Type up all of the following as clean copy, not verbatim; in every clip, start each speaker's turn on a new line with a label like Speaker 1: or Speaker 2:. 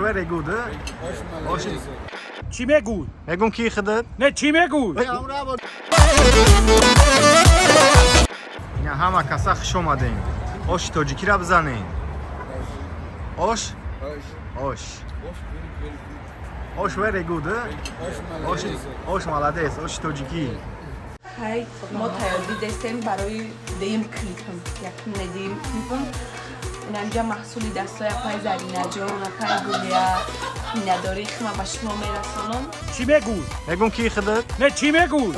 Speaker 1: very good. Osh.
Speaker 2: چی میگوی؟
Speaker 1: میگم کی خدت؟
Speaker 2: نه چی میگوی؟
Speaker 1: اینا همه کسا خوش اومدین. اوش تاجیکی را بزنین. اوش. اوش. اوش very good. اوش مالادیس. اوش تاجیکی.
Speaker 3: های ما تیاری دستیم برای دیم کلیپم یک ندیم کلیپم اونجا محصولی دستای پای زرینه جان و پای گلیا نداری خما به شما میرسانم
Speaker 2: چی میگوی؟
Speaker 1: میگم کی خدت؟
Speaker 2: نه چی میگوی؟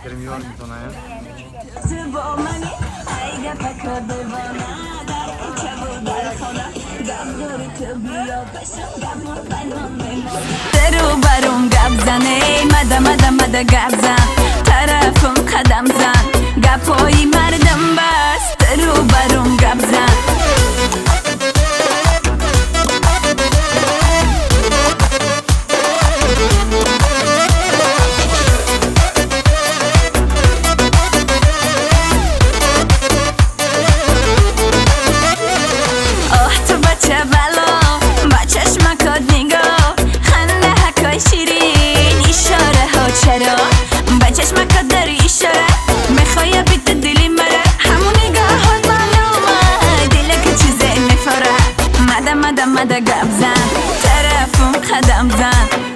Speaker 1: Gremior میکنه.
Speaker 4: درو برم گپ زنه مده گپ زن طرفم قدم زن گپای مردم بس درو برم گپ زن مده گپ زن طرفم قدم زن